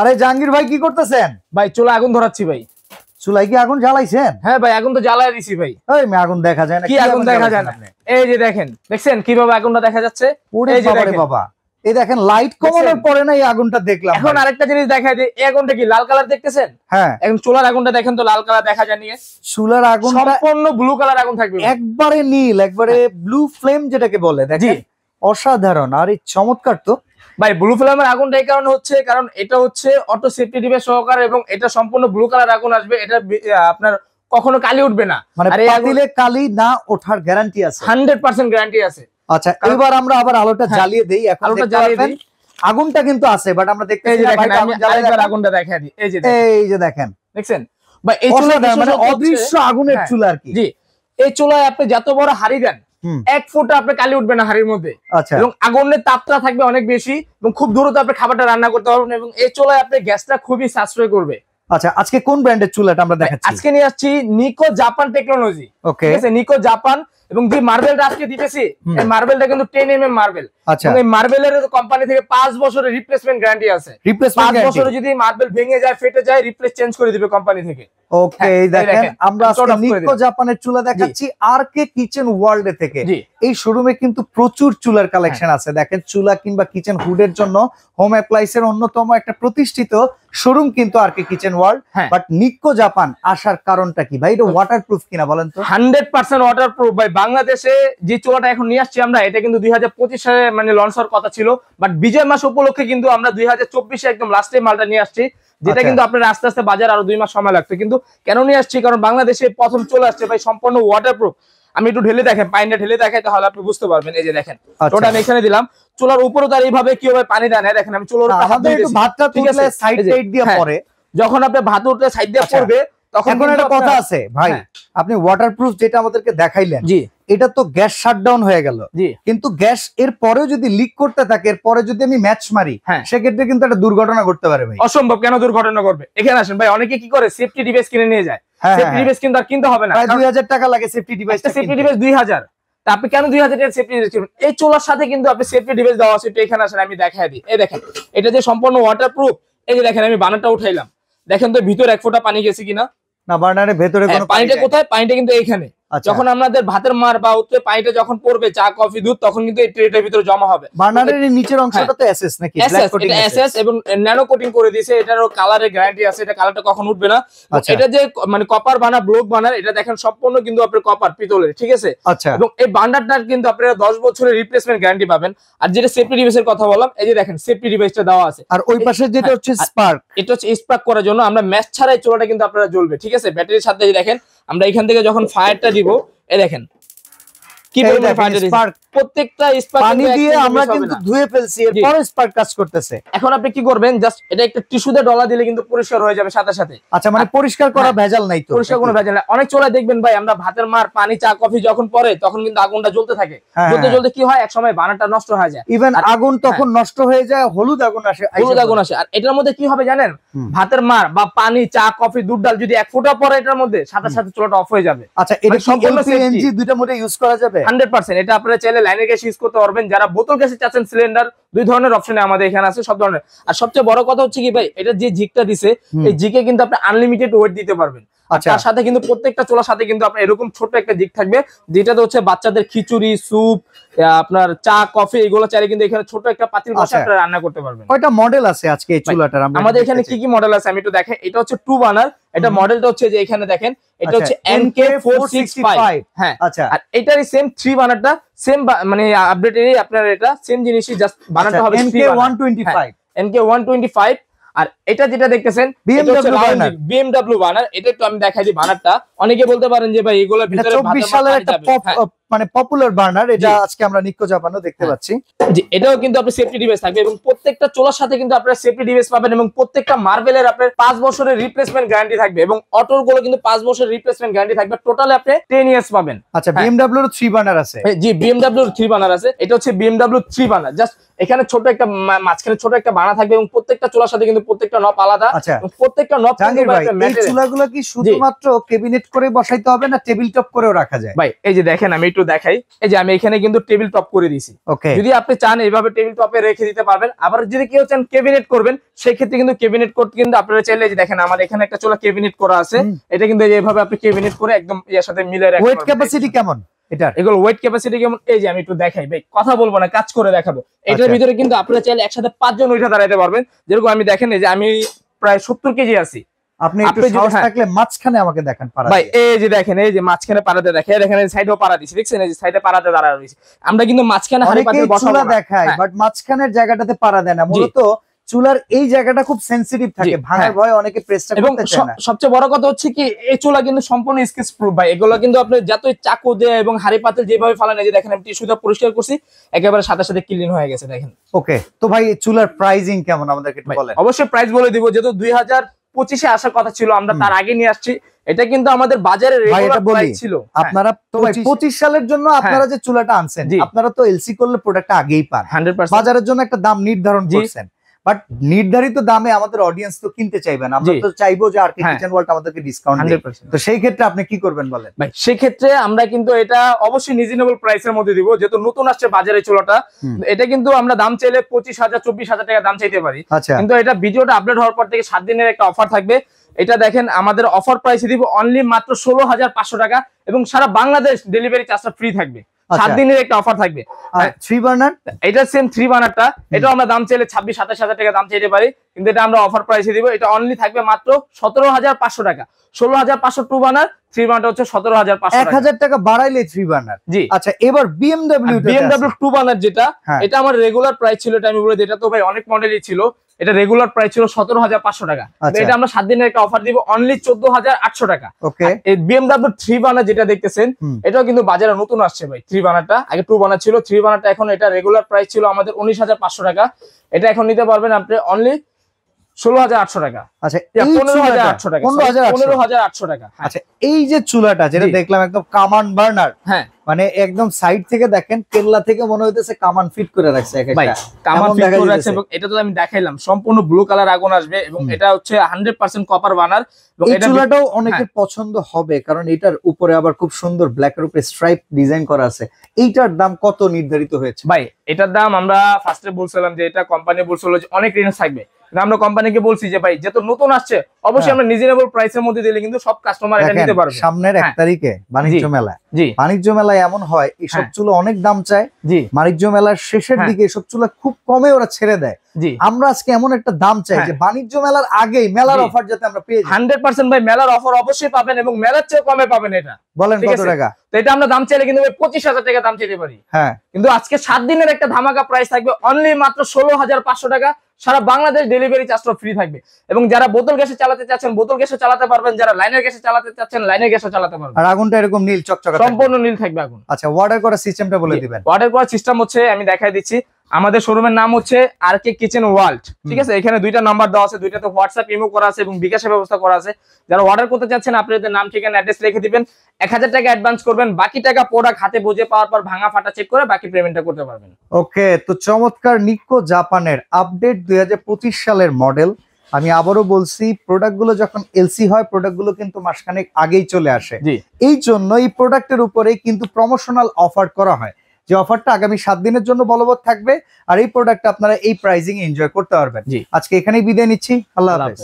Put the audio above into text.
আরে জাহাঙ্গীর ভাই কি করতেছেন? ভাই চুলা আগুন ধরাচ্ছি ভাই। চুলাই কি আগুন জ্বালাইছেন? হ্যাঁ ভাই আগুন তো জ্বালাই দিছি ভাই। এই মে আগুন দেখা যায় না। কি আগুন দেখা যায় না? এই যে দেখেন, দেখছেন কিভাবে আগুনটা দেখা যাচ্ছে? এই যে দেখেন বাবা, এই দেখেন লাইট কমানোর পরে না এই আগুনটা দেখলাম। এখন আরেকটা জিনিস দেখাই দিই, এই আগুনটা কি লাল কালার দেখতেছেন? হ্যাঁ, এখন চুলার আগুনটা দেখেন তো লাল কালার দেখা যায় না। চুলার আগুনটা সম্পূর্ণ ব্লু কালার আগুন থাকবে, একবারে নীল, একবারে ব্লু ফ্লেম যেটাকে বলে। দেখেন অসাধারণ আর এই চমৎকার তো ভাই। ব্লু ফ্লেমের আগুনটা এই কারণে হচ্ছে, কারণ এটা হচ্ছে অটো সেফটি ডিভাইস সহকারে এবং এটা সম্পূর্ণ ব্লু কালার আগুন আসবে। এটা আপনার কখনো কালি উঠবে না, মানে পাতিলে কালি না ওঠার গ্যারান্টি আছে, 100% গ্যারান্টি আছে। আচ্ছা এবার আমরা আবার আলোটা জ্বালিয়ে দেই। এখন আলোটা জ্বালিয়ে দেই, আগুনটা কিন্তু আছে বাট আমরা দেখতেছি না। ভাই আগুন জ্বালিয়ে দেন, আগুনটা দেখাই দিই। এই যে দেখেন, দেখছেন ভাই এই চুলাটা মানে অদৃশ্য আগুনের চুলা আর কি। জি, এই চুলায় আপনি যত বড় হাড়ি দেন 1 ফুটে আপনি কালি উঠবে না হাড়ির মধ্যে। আচ্ছা, এবং আগুনের তাপটা থাকবে অনেক বেশি এবং খুব দ্রুত আপনি খাবারটা রান্না করতে পারবেন এবং এই চুলায় আপনি গ্যাসটা খুবই সাশ্রয় করবে। আচ্ছা আজকে কোন ব্র্যান্ডের চুলাটা আমরা দেখাচ্ছি? আজকে নিয়ে আসছি নিকো জাপান টেকনোলজি। ওকে, ঠিক আছে, নিকো জাপান। এবং যে মার্বেলটা আজকে দিতেছি, এই মার্বেলটা কিন্তু 10 mm মার্বেল। আচ্ছা, এই মার্বেলের কোম্পানি থেকে 5 বছরের রিপ্লেসমেন্ট গ্যারান্টি আছে। 5 বছরে যদি মার্বেল ভেঙে যায়, ফেটে যায়, রিপ্লেস চেঞ্জ করে দিবে কোম্পানি থেকে। ওকে, দেখেন আমরা আজকে নিকো জাপানের চুলা দেখাচ্ছি আরকে কিচেন ওয়ার্ল্ড থেকে। এই শোরুমে কিন্তু প্রচুর চুলার কালেকশন আছে। দেখেন চুলা কিংবা কিচেন হুডের জন্য হোম অ্যাপ্লায়েন্সের অন্যতম একটা প্রতিষ্ঠিত শোরুম কিন্তু RK Kitchen World. But Niko Japan আসার কারণটা কি ভাই? এটা ওয়াটারপ্রুফ কিনা বলেন তো? 100% ওয়াটারপ্রুফ ভাই। বাংলাদেশে যে চুলাটা এখন নিয়ে আসছি আমরা, এটা কিন্তু 2025 সালে মানে লঞ্চ হওয়ার কথা ছিল, বাট বিজয় মাস উপলক্ষে কিন্তু আমরা 2024 একদম লাস্টে মালটা নিয়ে আসছি, যেটা কিন্তু আপনার আস্তে আস্তে বাজার আরো 2 মাস সময় লাগছে। কিন্তু কেন নিয়ে আসছি? কারণ বাংলাদেশে প্রথম চলে আসছে ভাই সম্পূর্ণ ওয়াটারপ্রুফ। আমি একটু ঢেলে দেখেন, পানিটা ঢেলে দেখাই তাহলে আপনি বুঝতে পারবেন। এই যে দেখেন, ওটা আমি এখানে দিলাম। চুলার উপরে তার এইভাবে কিভাবে পানি দেয় না, দেখেন আমি চুলার উপরে হাত দিয়েছি। ভাতটা তুললে সাইড সাইড দিয়ে পড়ে, যখন আপনি ভাত উঠলে সাইড দিয়ে পড়বে তখন একটা কথা আছে ভাই। আপনি ওয়াটারপ্রুফ যেটা আমাদেরকে দেখাইলেন, জি এটা তো গ্যাস শাটডাউন হয়ে গেল, কিন্তু গ্যাস এর পরেও যদি লিক করতে থাকে, এর পরে যদি আমি ম্যাচ মারি, সেক্ষেত্রে কিন্তু একটা দুর্ঘটনা ঘটতে পারে ভাই। অসম্ভব। কেন দুর্ঘটনা করবে? এখানে আসেন ভাই, অনেকে কি করে সেফটি ডিভাইস কিনে নিয়ে যায়। সেফটি ডিভাইস কিন্তু আর কিনতে হবে না, প্রায় 2000 টাকা লাগে সেফটি ডিভাইস। সেফটি ডিভাইস 2000, তা আপনি কেন 2000 টাকার সেফটি ডিভাইস কিনবেন? এই চুলার সাথে কিন্তু আপনি সেফটি ডিভাইস দেওয়া আছে। এখানে আসেন আমি দেখাই দিই। এই দেখেন, এটা যে সম্পূর্ণ ওয়াটারপ্রুফ। এই যে দেখেন আমি বানারটা উঠাইলাম, দেখেন তো ভিতরে 1 ফোঁটা পানি গেছে কিনা। না, বার্নারের ভেতরে কোনো পানিটা কোথায়? পানিটা কিন্তু এইখানে। যখন আমাদের ভাতের মার বা উত্তরে পানিটা যখন পড়বে, চা কফি দুধ, তখন কিন্তু এই ট্রেটার ভিতরে জমা হবে। বার্নারের নিচের অংশটা তো এসএস নাকি? ব্ল্যাক কোটিং এসএস এবং ন্যানো কোটিং করে দিয়েছে। এটারও কালারের গ্যারান্টি আছে, এটা কালারটা কখন উঠবে না। এটা যে মানে কপার বানার ব্লক বানার, এটা দেখেন সম্পূর্ণ কিন্তু আপনার কপার পিতলের, ঠিক আছে। এবং এই বান্ডারটার কিন্তু আপনারা 10 বছরের রিপ্লেসমেন্ট গ্যারান্টি পাবেন। আর যেটা সেফটি ডিভাইসের কথা বললাম, এই যে দেখেন সেফটি ডিভাইসটা দেওয়া আছে। আর ওই পাশে যেটা হচ্ছে স্পার্ক, এটা হচ্ছে স্পার্ক করার জন্য। আমরা ম্যাচ ছাড়াই চুলাটা কিন্তু আপনারা জ্বলবে, ঠিক আছে। ব্যাটারির সাথে দেখেন আমরা এখান থেকে যখন ফায়ারটা দিব, এই দেখেন কি পরিমাণে ফায়ার দিচ্ছে। প্রত্যেকটা স্পার্ক পানি দিয়ে আমরা কিন্তু ধুয়ে ফেলছি, এরপর স্পার্ক কাজ করতেছে। এখন আপনি কি করবেন? জাস্ট এটা একটা টিস্যু দিয়ে ডলা দিলে কিন্তু পরিষ্কার হয়ে যাবে সাথে সাথে। আচ্ছা, মানে পরিষ্কার করা ভেজাল নাই তো? পরিষ্কার কোনো ভেজাল নাই। অনেক চুলায় দেখবেন ভাই, আমরা ভাতের মার, পানি, চা কফি যখন পড়ে তখন কিন্তু আগুনটা জ্বলতে থাকে। জ্বলতে জ্বলতে কি হয়, এক সময় বানারটা নষ্ট হয়ে যায়। ইভেন আগুন তখন নষ্ট হয়ে যায়, হলুদ আগুন আসে। হলুদ আগুন আসে। আর এটার মধ্যে কি হবে জানেন? ভাতের মার বা পানি, চা কফি, দুধ, ডাল যদি 1 ফোঁটা পড়ে এটার মধ্যে, সাথে সাথে চুলাটা অফ হয়ে যাবে। আচ্ছা, এটা সম্পূর্ণ সিএনজি দুইটা মোডে ইউজ করা যাবে 100%। এটা আপনারা চাইলে লাইনের গ্যাস ইউজ করতে পারবেন। যারা বোতল গ্যাসে চাচ্ছেন সিলিন্ডার, 2 ধরনের অপশনে আমাদের এখানে আছে, সব ধরনের। আর সবচেয়ে বড় কথা হচ্ছে কি ভাই, এটা যে জিকটা দিছে, এই জিকে কিন্তু আপনি আনলিমিটেড ওয়েট দিতে পারবেন। তার সাথে কিন্তু প্রত্যেকটা চুলার সাথে কিন্তু আপনার এরকম ছোট একটা জিক থাকবে, যেটাতে হচ্ছে বাচ্চাদের খিচুড়ি, স্যুপ, আপনার চা কফি, এগুলো চাইলে কিন্তু এখানে ছোট একটা পাতিল বসে আপনারা রান্না করতে পারবেন। কয়টা মডেল আছে আজকে এই চুলাটার? আমাদের এখানে কি কি মডেল আছে আমি একটু দেখাই। এটা হচ্ছে 2 বার্নার। এটা মডেলটা হচ্ছে যে এখানে দেখেন, এটা হচ্ছে NK465। হ্যাঁ, আচ্ছা। আর এটারই সেম 3 বার্নারটা সেম, মানে আপডেটেরই আপনার এটা সেম জিনিসই, জাস্ট বার্নারটা হবে NK125। NK125। আর এটা যেটা দেখতেছেন BMW বার্নার। এটা একটু আমি দেখাই দিই বার্নারটা। অনেকে বলতে পারেন যে ভাই এগুলোর ভিতরে 24 সালের একটা মানে পপুলার বার্নার। এটা আজকে আমরা নিকো জাপানও দেখতে পাচ্ছি। জি, এটাও কিন্তু আপনি সেফটি ডিভাইস থাকবে এবং প্রত্যেকটা চুলার সাথে কিন্তু আপনারা সেফটি ডিভাইস পাবেন এবং প্রত্যেকটা মার্বেলের আপনার 5 বছরের রিপ্লেসমেন্ট গ্যারান্টি থাকবে এবং অটোর গুলো কিন্তু 5 বছরের রিপ্লেসমেন্ট গ্যারান্টি থাকবে। টোটালি আপনি 10 ইয়ার্স পাবেন। আচ্ছা, BMW এর 3 বার্নার আছে? জি, BMW এর 3 বার্নার আছে। এটা হচ্ছে BMW 3 বার্নার। জাস্ট এখানে ছোট একটা মাঝখানে ছোট একটা বানা থাকবে এবং প্রত্যেকটা চুলার সাথে কিন্তু প্রত্যেকটা নব আলাদা। প্রত্যেকটা নব এই চুলাগুলো কি শুধুমাত্র ক্যাবিনেট করে বসাইতে হবে না টেবিল টপ করেও রাখা যায়? ভাই এই যে দেখেন আমি একটু দেখাই, এই যে আমি এখানে কিন্তু টেবিল টপ করে দিয়েছি। যদি আপনি চান এইভাবে টেবিল টপে রেখে দিতে পারবেন। আবার যদি কেউ চান ক্যাবিনেট করবেন, সেই ক্ষেত্রে কিন্তু ক্যাবিনেট করতে কিন্তু আপনারা চাইলে যে দেখেন আমার এখানে একটা চুলা ক্যাবিনেট করা আছে, এটা কিন্তু এইভাবে আপনি ক্যাবিনেট করে একদম এর সাথে মিলে রাখতে পারবেন। ওয়েট ক্যাপাসিটি কেমন এটা? এগুলো ওয়েট ক্যাপাসিটি কেমন, এই যে আমি একটু দেখাই ভাই, কথা বলবো না, কাজ করে দেখাবো। এটার ভিতরে কিন্তু আপনারা চাইলে একসাথে 5 জন উঠে দাঁড়াতে পারবেন। যেরকম আমি দেখেন এই যে আমি প্রায় 70 কেজি আছি। আপনি একটু সাহস থাকলে মাঝখানে আমাকে দেখান পারা। ভাই এই যে দেখেন, এই যে মাঝখানে পারাতে দেখেন, দেখেন এই সাইডেও পারা দিছি, দেখছেন এই যে সাইডে পারাতে দাঁড়ায় রইছি। আমরা কিন্তু মাঝখানে হাড়ি পাতিল বসাবো না, দেখাই বাট মাঝখানের জায়গাটাতে পারা দেয় না। মূলত চুলার এই জায়গাটা খুব সেনসিটিভ থাকে, ভাঙার ভয়ে অনেকে প্রেসটা করতে চায় না। সবচেয়ে বড় কথা হচ্ছে কি এই চুলা কিন্তু সম্পূর্ণ স্কেচ প্রুফ ভাই। এগুলো কিন্তু আপনি যতই চাকু দিয়ে এবং হাড়ি পাতিল যেভাবে ফালান, এই যে দেখেন আমি টিস্যু দিয়ে পরিষ্কার করছি, একেবারে সাথে সাথে ক্লিন হয়ে গেছে দেখেন। ওকে, তো ভাই চুলার প্রাইসিং কেমন আমাদেরকে একটু বলেন। অবশ্যই প্রাইস বলে দিব, যেহেতু 2025-এ আসার কথা ছিল, আমরা তার আগে নিয়ে আসছি। এটা কিন্তু আমাদের বাজারে রেগুলার প্রাইস ছিল। আপনারা 25 সালের জন্য আপনারা যে চুলাটা আনছেন, আপনারা তো এলসি করলে প্রোডাক্টটা আগেই পান, 100% বাজারের জন্য একটা দাম নির্ধারণ করছেন, বাট নির্ধারিত দামে আমাদের অডিয়েন্স তো কিনতে চাইবেন। আমরা তো চাইবো যে আরকে কিচেন ওয়ার্ল্ড আমাদেরকে ডিসকাউন্ট দিক। তো সেই ক্ষেত্রে আপনি কি করবেন বলেন ভাই? সেই ক্ষেত্রে আমরা কিন্তু এটা অবশ্যই রিজনেবল প্রাইসের মধ্যে দিব, যেহেতু নতুন আসছে বাজারে চুলাটা। এটা কিন্তু আমরা দাম চাইলে 25,000 24,000 টাকা দাম চাইতে পারি, কিন্তু এটা ভিডিওটা আপলোড হওয়ার পর থেকে 7 দিনের একটা অফার থাকবে। এটা দেখেন আমাদের অফার প্রাইসে দিব অনলি মাত্র 16,500 টাকা, এবং সারা বাংলাদেশ ডেলিভারি চার্জটা ফ্রি থাকবে। 7 দিনের একটা অফার থাকবে। 3 বার্নার, এটা সেম 3 বার্নারটা, এটা আমরা দাম চাইলে 26-27,000 টাকা দাম চাইতে পারি, কিন্তু এটা আমরা অফার প্রাইসে দিব। এটা অনলি থাকবে মাত্র 17,500 টাকা। 16,500 2 বার্নার, 3 বার্নার হচ্ছে 17,500 টাকা। 1000 টাকা বাড়াইলে 3 বার্নার। জি আচ্ছা, এবার BMW 2 বার্নার যেটা, এটা আমার রেগুলার প্রাইস ছিল, এটা আমি বলে দিই, এটা তো ভাই অনেক মডেলই ছিল। এটা রেগুলার প্রাইস ছিল 17,500 টাকা, এটা আমরা 7 দিনের একটা অফার দিব অনলি 14,800 টাকা। ওকে, এই BMW 3 বার্নার যেটা দেখতেছেন, এটাও কিন্তু বাজারে নতুন আসছে ভাই। 3 বার্নারটা আগে 2 বার্নার ছিল, 3 বার্নারটা এখন, এটা রেগুলার প্রাইস ছিল আমাদের 19,500 টাকা, এটা এখন নিতে পারবেন আপনি অনলি 16,800 টাকা। আচ্ছা, 15,800 টাকা, 15,800 টাকা। আচ্ছা, এই যে চুলাটা যেটা দেখলাম একদম কামান বার্নার, হ্যাঁ মানে একদম সাইড থেকে দেখেন কেল্লা থেকে মনে হইতেছে কামান ফিট করে রাখছে একটা। ভাই কামান ফিট করে রাখছে, এবং এটা তো আমি দেখাইলাম সম্পূর্ণ ব্লু কালার আগুন আসবে, এবং এটা হচ্ছে 100% কপার বার্নার। এবং এই চুলাটাও অনেকের পছন্দ হবে, কারণ এটার উপরে আবার খুব সুন্দর ব্ল্যাক এর উপরে স্ট্রাইপ ডিজাইন করা আছে। এইটার দাম কত নির্ধারিত হয়েছে ভাই? এটার দাম আমরা ফার্স্টে বলছিলাম যে এটা কোম্পানি বলছিল যে অনেক রেঞ্জ থাকবে, আমরা কোম্পানিকে বলছি যে ভাই যেহেতু নতুন আসছে, অবশ্যই আমরা রিজনেবল প্রাইসের মধ্যে দিলে কিন্তু সব কাস্টমার এটা নিতে পারবে। সামনের 1 তারিখে বাণিজ্য মেলা, বাণিজ্য মেলায় এমন হয় এইসব চুলা অনেক দাম চায়, বাণিজ্য মেলার শেষের দিকে এসব চুলা খুব কমে ওরা ছেড়ে দেয়। আমরা আজকে এমন একটা দাম চাই যে বাণিজ্য মেলার আগেই মেলার অফার যাতে আমরা পেয়ে যাই। 100% ভাই মেলার অফার অবশ্যই পাবেন, এবং মেলার চেয়ে কমে পাবেন। এটা বলেন কত টাকা? তো এটা আমরা দাম চাইলে কিন্তু 25,000 টাকা দাম চাইতে পারি, হ্যাঁ, কিন্তু আজকে 7 দিনের একটা ধামাকা প্রাইস থাকবে অনলি মাত্র 16,500 টাকা। সারা বাংলাদেশ ডেলিভারি চার্জটা ফ্রি থাকবে, এবং যারা বোতল গ্যাসে চালাতে চাচ্ছেন বোতল গ্যাসে চালাতে পারবেন, যারা লাইনের গ্যাসে চালাতে চাচ্ছেন লাইনের গ্যাসে চালাতে পারবেন। আর আগুনটা এরকম নীল চকচকে, সম্পূর্ণ নীল থাকবে আগুন। আচ্ছা, অর্ডার করার সিস্টেমটা বলে দিবেন। অর্ডার করার সিস্টেম হচ্ছে আমি দেখাই দিচ্ছি। আমাদের শোরুমের নাম হচ্ছে আরকে কিচেন ওয়ার্ল্ড, ঠিক আছে? এখানে 2টা নাম্বার দেওয়া আছে, 2টাতে হোয়াটসঅ্যাপ ইমো করা আছে এবং বিকাশের ব্যবস্থা করা আছে। যারা অর্ডার করতে চাচ্ছেন আপনাদের নাম ঠিকানা অ্যাড্রেস লিখে দিবেন, 1000 টাকা অ্যাডভান্স করবেন, বাকি টাকা প্রোডাক্ট হাতে বুঝে পাওয়ার পর ভাঙা ফাটা চেক করে বাকি পেমেন্টটা করতে পারবেন। ওকে, তো চমৎকার নিক্কো জাপানের আপডেট 2025 সালের মডেল। আমি আবারও বলছি, প্রোডাক্টগুলো যখন এলসি হয় প্রোডাক্টগুলো কিন্তু মাসখানেক আগেই চলে আসে, এই জন্য এই প্রোডাক্টের উপরেই কিন্তু প্রমোশনাল অফার করা হয়, যে অফারটা আগামী 7 দিনের জন্য বলবৎ থাকবে। আর এই প্রোডাক্টটা আপনারা এই প্রাইসিং এনজয় করতে পারবেন। আজকে এখানেই বিদায় নিচ্ছি, আল্লাহ হাফেজ।